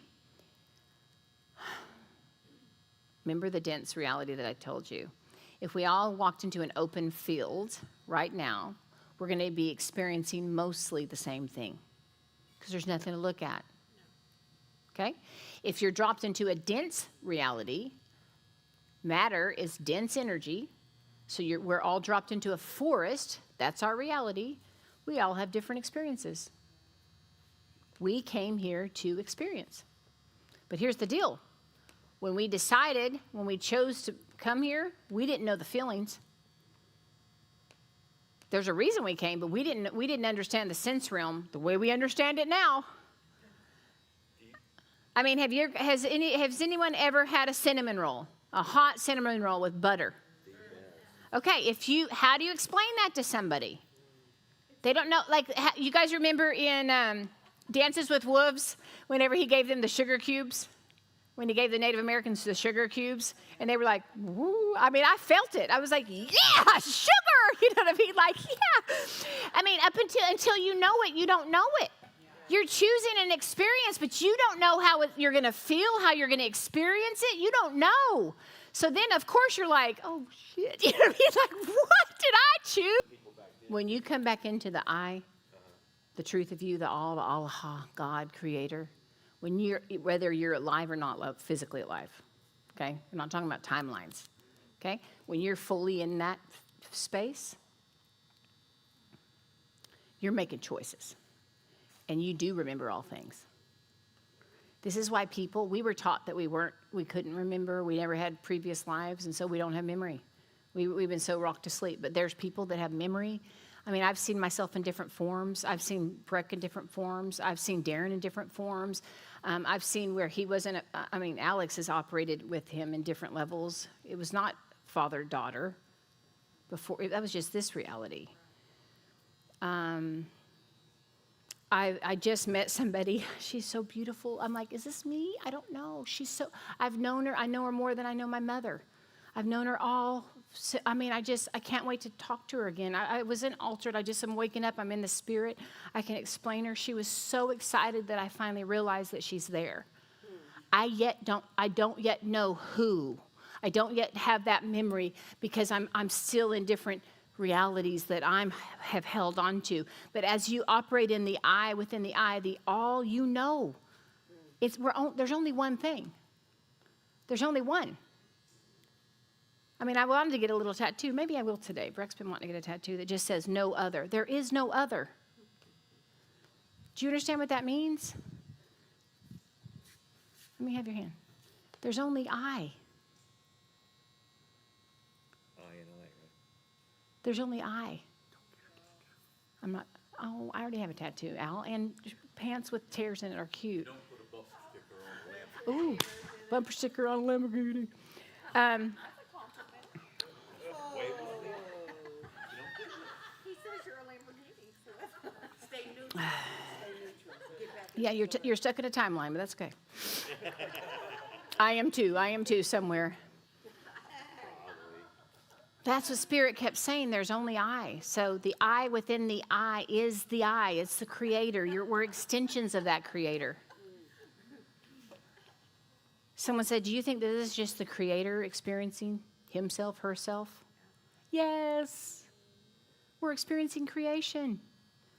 remember the dense reality that I told you. If we all walked into an open field right now, we're going to be experiencing mostly the same thing because there's nothing to look at. Okay? If you're dropped into a dense reality, matter is dense energy. So we're all dropped into a forest. That's our reality. We all have different experiences. We came here to experience. But here's the deal. When we chose to come here, we didn't know the feelings. There's a reason we came, but we didn't understand the sense realm the way we understand it now. I mean, has anyone ever had a cinnamon roll? A hot cinnamon roll with butter? Okay, how do you explain that to somebody? They don't know, you guys remember in Dances with Wolves, whenever he gave them the sugar cubes? When he gave the Native Americans the sugar cubes, and they were like, woo. I mean, I felt it. I was like, yeah, sugar. You know what I mean? Like, yeah. I mean, until you know it, you don't know it. You're choosing an experience, but you don't know how you're going to feel, how you're going to experience it. You don't know. So then, of course, you're like, oh, shit. You know what I mean? Like, what did I choose? When you come back into the I, the truth of you, the all, the Allah, God, Creator, whether you're alive or not physically alive, okay? We're not talking about timelines, okay? When you're fully in that space, you're making choices, and you do remember all things. This is why we were taught that we couldn't remember, we never had previous lives, and so we don't have memory. We've been so rocked to sleep, but there's people that have memory. I mean, I've seen myself in different forms. I've seen Breck in different forms. I've seen Darren in different forms. I've seen where he wasn't, Alex has operated with him in different levels. It was not father-daughter before. That was just this reality. I just met somebody. She's so beautiful. I'm like, is this me? I don't know. I've known her. I know her more than I know my mother. I've known her all. I can't wait to talk to her again. I wasn't altered. I'm waking up. I'm in the spirit. I can explain her. She was so excited that I finally realized that she's there. I don't yet know who. I don't yet have that memory because I'm still in different realities that have held on to. But as you operate in the I, within the I, the all, you know. There's only one thing. There's only one. I mean, I wanted to get a little tattoo. Maybe I will today. Breck's been wanting to get a tattoo that just says no other. There is no other. Do you understand what that means? Let me have your hand. There's only I. There's only I. I'm not, oh, I already have a tattoo, Al, and pants with tears in it are cute. Don't put a bumper sticker on the lamp. Ooh, bumper sticker on a Lamborghini. He says you're a Lamborghini, so stay neutral. Yeah, you're stuck in a timeline, but that's okay. I am too, somewhere. That's what Spirit kept saying. There's only I. So the I within the I is the I. It's the Creator. We're extensions of that Creator. Someone said, do you think that this is just the Creator experiencing himself, herself? Yes. We're experiencing creation.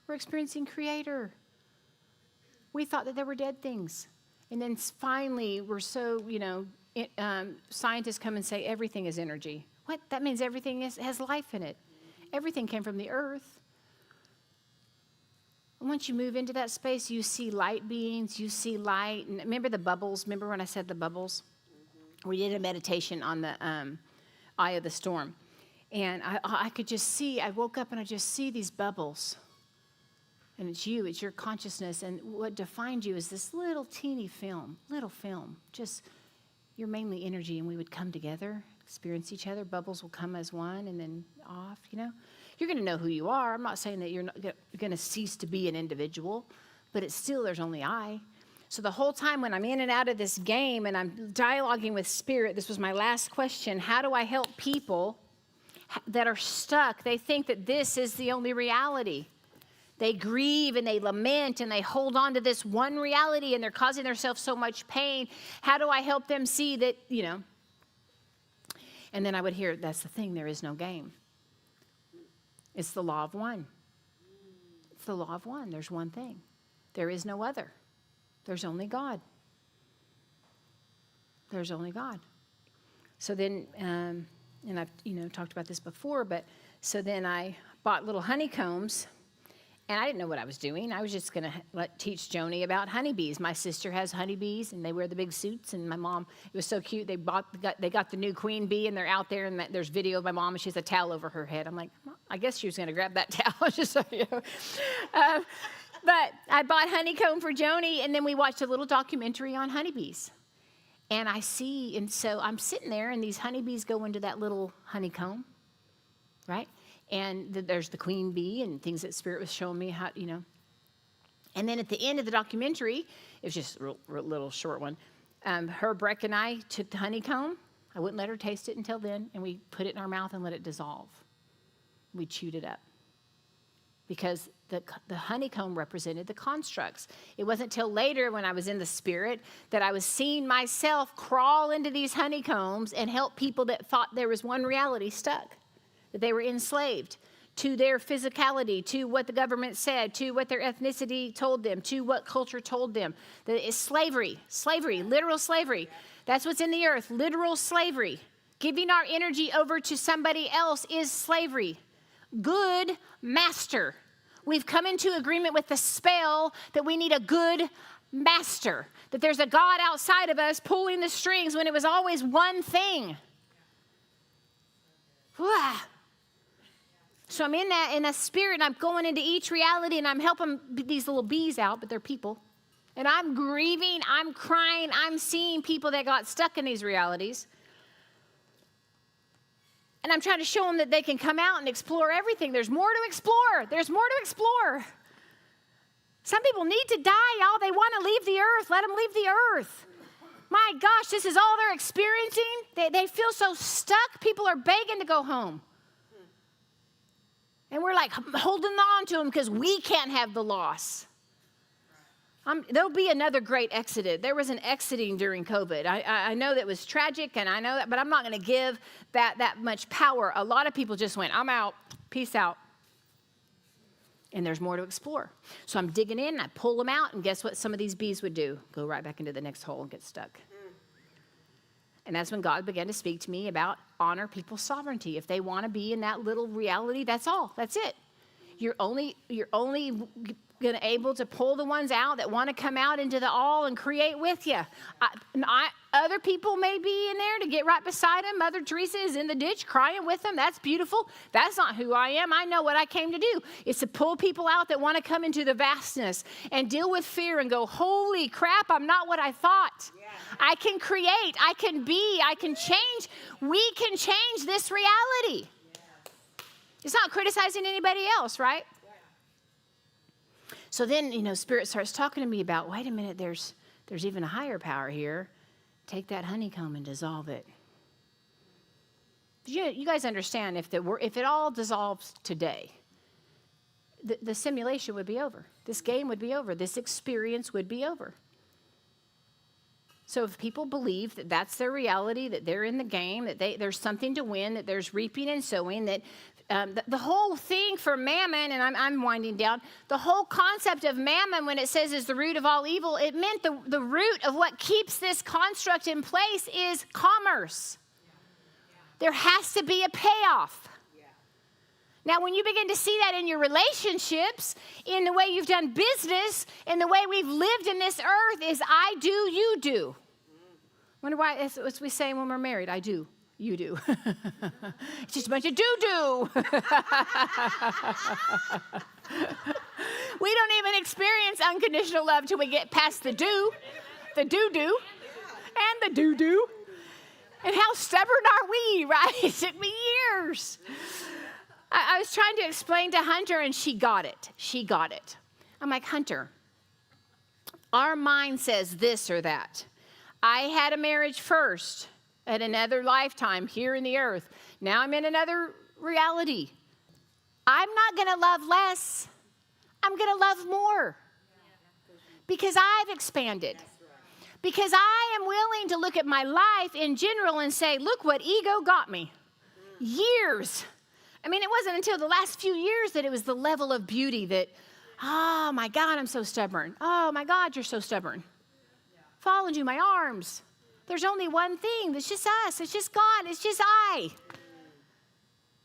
We're experiencing Creator. We thought that there were dead things. And then finally, we're so, scientists come and say everything is energy. What? That means everything has life in it. Everything came from the earth. And once you move into that space, you see light beings, you see light. And remember the bubbles? Remember when I said the bubbles? We did a meditation on the eye of the storm. And I could just see, I woke up and I just see these bubbles. And it's you, it's your consciousness. And what defined you is this little teeny film. Just, you're mainly energy, and we would come together, experience each other. Bubbles will come as one and then off, You're going to know who you are. I'm not saying that you're not going to cease to be an individual, but it's still, there's only I. So the whole time when I'm in and out of this game and I'm dialoguing with Spirit, this was my last question. How do I help people that are stuck? They think that this is the only reality. They grieve and they lament and they hold on to this one reality and they're causing themselves so much pain. How do I help them see that, And then I would hear, that's the thing, there is no game. It's the law of one. It's the law of one. There's one thing. There is no other. There's only God. There's only God. So then, and I've, talked about this before, but so then I bought little honeycombs. And I didn't know what I was doing. I was just going to teach Joni about honeybees. My sister has honeybees, and they wear the big suits. And my mom, it was so cute. They got the new queen bee, and they're out there. And there's video of my mom, and she has a towel over her head. I'm like, I guess she was going to grab that towel, just so you know. But I bought honeycomb for Joni, and then we watched a little documentary on honeybees. And so I'm sitting there, and these honeybees go into that little honeycomb, right? And there's the queen bee and things that Spirit was showing me how, And then at the end of the documentary, it was just a little short one, her, Breck, and I took the honeycomb. I wouldn't let her taste it until then, and we put it in our mouth and let it dissolve. We chewed it up. Because the honeycomb represented the constructs. It wasn't till later when I was in the Spirit that I was seeing myself crawl into these honeycombs and help people that thought there was one reality stuck. That they were enslaved to their physicality, to what the government said, to what their ethnicity told them, to what culture told them. That it's slavery, literal slavery. That's what's in the earth, literal slavery. Giving our energy over to somebody else is slavery. Good master. We've come into agreement with the spell that we need a good master. That there's a God outside of us pulling the strings when it was always one thing. So I'm in a spirit, and I'm going into each reality, and I'm helping these little bees out, but they're people. And I'm grieving, I'm crying, I'm seeing people that got stuck in these realities. And I'm trying to show them that they can come out and explore everything. There's more to explore. There's more to explore. Some people need to die, y'all. They want to leave the earth. Let them leave the earth. My gosh, this is all they're experiencing. They feel so stuck. People are begging to go home. And we're like holding on to them because we can't have the loss. There'll be another great exodus. There was an exiting during COVID. I know that was tragic, and I know that, but I'm not going to give that much power. A lot of people just went, I'm out, peace out. And there's more to explore. So I'm digging in, and I pull them out, and guess what some of these bees would do? Go right back into the next hole and get stuck. And that's when God began to speak to me about honor people's sovereignty. If they want to be in that little reality, that's all. That's it. You're only able to pull the ones out that want to come out into the all and create with you. Other people may be in there to get right beside them. Mother Teresa is in the ditch crying with them. That's beautiful. That's not who I am. I know what I came to do. It's to pull people out that want to come into the vastness and deal with fear and go, holy crap, I'm not what I thought. Yeah. I can create. I can be. I can change. We can change this reality. Yeah. It's not criticizing anybody else, right? So then, Spirit starts talking to me about, wait a minute, there's even a higher power here. Take that honeycomb and dissolve it. You guys understand, if it all dissolves today, the simulation would be over. This game would be over. This experience would be over. So if people believe that that's their reality, that they're in the game, that there's something to win, that there's reaping and sowing, that the whole thing for mammon, and I'm winding down, the whole concept of mammon, when it says is the root of all evil, it meant the root of what keeps this construct in place is commerce. There has to be a payoff. Now, when you begin to see that in your relationships, in the way you've done business, in the way we've lived in this earth, is I do, you do. Wonder why that's what we say when we're married. I do. You do. It's just a bunch of do-do. We don't even experience unconditional love till we get past the do-do, and the do-do. And how stubborn are we, right? It took me years. I was trying to explain to Hunter, and she got it. She got it. I'm like, Hunter, our mind says this or that. I had a marriage first. At another lifetime here in the earth. Now I'm in another reality. I'm not going to love less. I'm going to love more. Because I've expanded. Because I am willing to look at my life in general and say, look what ego got me. Years. I mean, it wasn't until the last few years that it was the level of beauty that, oh my God, I'm so stubborn. Oh my God, you're so stubborn. Fall into my arms. There's only one thing. It's just us. It's just God. It's just I.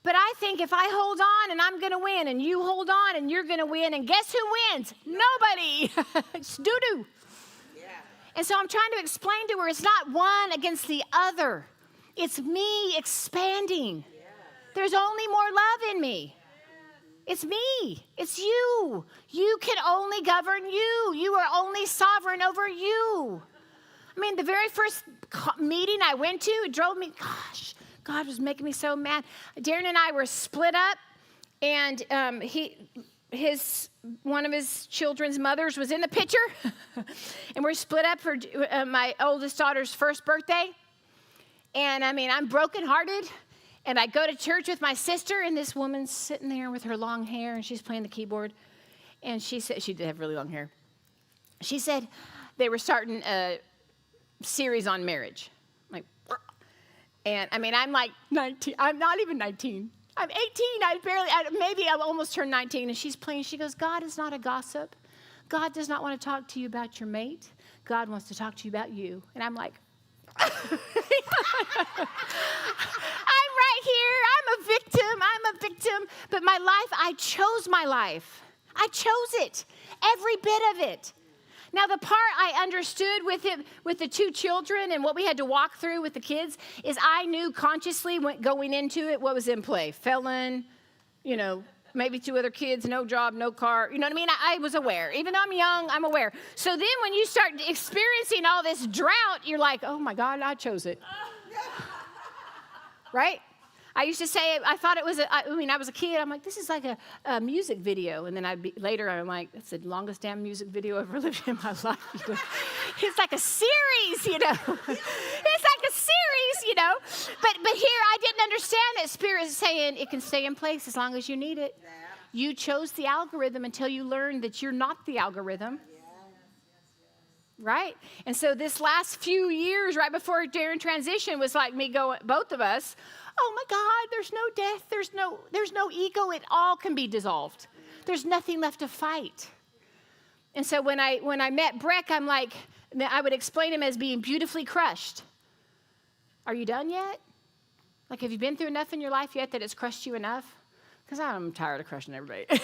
But I think if I hold on and I'm going to win, and you hold on and you're going to win, and guess who wins? Nobody. It's doo-doo. Yeah. And so I'm trying to explain to her it's not one against the other. It's me expanding. Yeah. There's only more love in me. It's me. It's you. You can only govern you. You are only sovereign over you. I mean, the very first meeting I went to, it drove me, gosh, God was making me so mad. Darren and I were split up, and one of his children's mothers was in the picture, and we're split up for my oldest daughter's first birthday. And I mean, I'm brokenhearted, and I go to church with my sister, and this woman's sitting there with her long hair, and she's playing the keyboard, and she said, she did have really long hair. She said they were starting a series on marriage. And I mean, I'm like 19. I'm not even 19. I'm 18. Maybe I almost turned 19. And she's playing. She goes, God is not a gossip. God does not want to talk to you about your mate. God wants to talk to you about you. And I'm like, I'm right here. I'm a victim. But my life, I chose my life. I chose it. Every bit of it. Now, the part I understood with the two children and what we had to walk through with the kids is I knew consciously going into it what was in play. Felon, maybe 2 other kids, no job, no car. You know what I mean? I was aware. Even though I'm young, I'm aware. So then when you start experiencing all this drought, you're like, oh, my God, I chose it. Right? I used to say, I thought it was, I was a kid. I'm like, this is like a music video. And then later I'm like, that's the longest damn music video I've ever lived in my life. It's like a series, It's like a series, But here I didn't understand that Spirit is saying it can stay in place as long as you need it. You chose the algorithm until you learned that you're not the algorithm. Right? And so this last few years, right before Darren transition, was like me going, both of us, oh my God, there's no death, there's no ego, it all can be dissolved. There's nothing left to fight. And so when I met Breck, I'm like, I would explain him as being beautifully crushed. Are you done yet? Like, have you been through enough in your life yet that it's crushed you enough? Because I'm tired of crushing everybody. Like,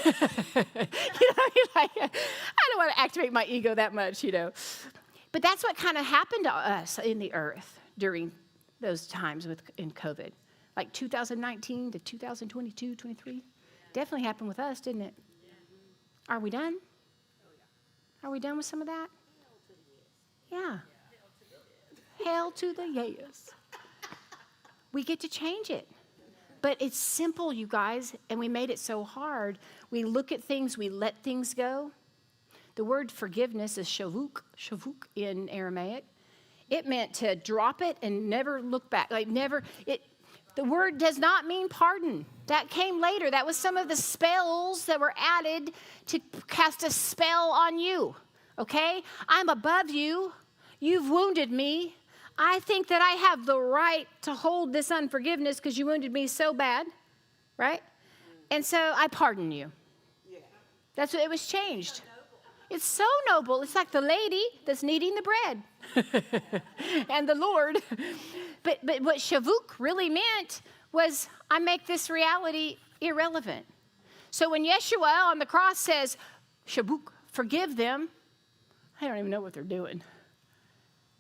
I don't want to activate my ego that much, But that's what kind of happened to us in the earth during those times in COVID. Like 2019 to 2022, 23. Definitely happened with us, didn't it? Are we done? Are we done with some of that? Yeah. Hell to the yes. We get to change it. But it's simple, you guys, and we made it so hard. We look at things, we let things go. The word forgiveness is shavuk in Aramaic. It meant to drop it and never look back. The word does not mean pardon. That came later. That was some of the spells that were added to cast a spell on you, okay? I'm above you. You've wounded me. I think that I have the right to hold this unforgiveness because you wounded me so bad, right? And so I pardon you. That's what it was changed. It's so noble. It's like the lady that's kneading the bread and the Lord. But what shavuk really meant was I make this reality irrelevant. So when Yeshua on the cross says, shavuk, forgive them, I don't even know what they're doing.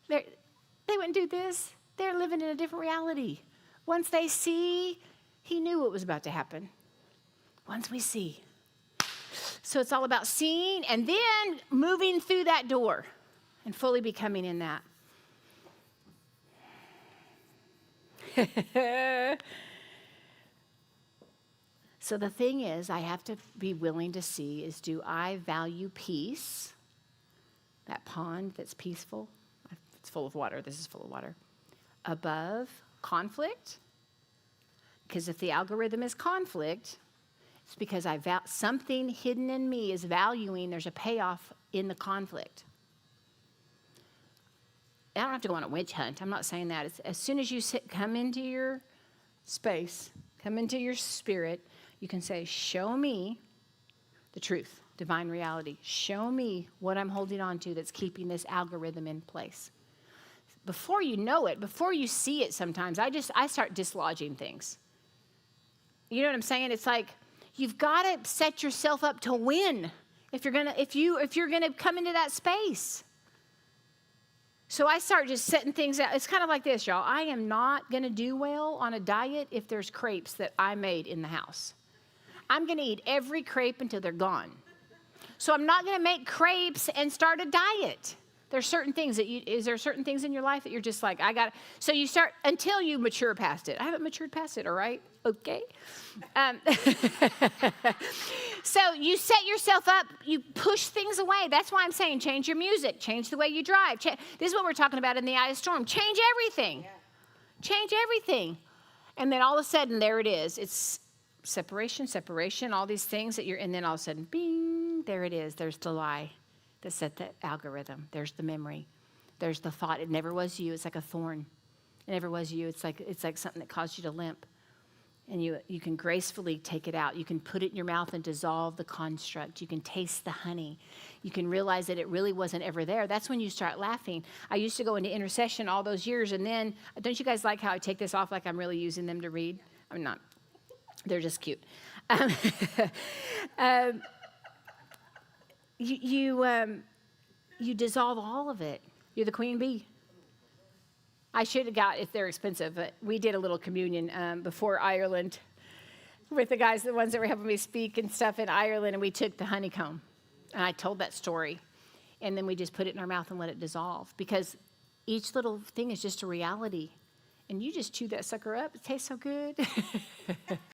They wouldn't do this. They're living in a different reality. Once they see, he knew what was about to happen. Once we see. So it's all about seeing and then moving through that door and fully becoming in that. So the thing is, I have to be willing to see is, do I value peace? That pond that's peaceful? It's full of water. This is full of water. Above conflict? Because if the algorithm is conflict, it's because something hidden in me is valuing there's a payoff in the conflict. I don't have to go on a witch hunt. I'm not saying that. It's, as soon as you come into your space, come into your spirit, you can say, show me the truth, divine reality. Show me what I'm holding on to that's keeping this algorithm in place. Before you know it, before you see it sometimes, I start dislodging things. You know what I'm saying? It's like you've got to set yourself up to win if you're gonna come into that space. So I start just setting things out. It's kind of like this, y'all. I am not gonna do well on a diet if there's crepes that I made in the house. I'm gonna eat every crepe until they're gone. So I'm not gonna make crepes and start a diet. There's certain things is there certain things in your life that you're just like, so you start until you mature past it. I haven't matured past it, all right? Okay. So you set yourself up, you push things away. That's why I'm saying change your music, change the way you drive. This is what we're talking about in the eye of storm. Change everything. Yeah. Change everything. And then all of a sudden, there it is. It's separation, all these things and then all of a sudden, bing, there it is. There's the lie that set the algorithm. There's the memory. There's the thought. It never was you. It's like a thorn. It never was you. It's like something that caused you to limp. And you can gracefully take it out. You can put it in your mouth and dissolve the construct. You can taste the honey. You can realize that it really wasn't ever there. That's when you start laughing. I used to go into intercession all those years, and then, don't you guys like how I take this off like I'm really using them to read? I'm not. They're just cute. You dissolve all of it. You're the queen bee. I should have got, if they're expensive, but we did a little communion before Ireland with the ones that were helping me speak and stuff in Ireland, and we took the honeycomb. And I told that story. And then we just put it in our mouth and let it dissolve. Because each little thing is just a reality. And you just chew that sucker up. It tastes so good.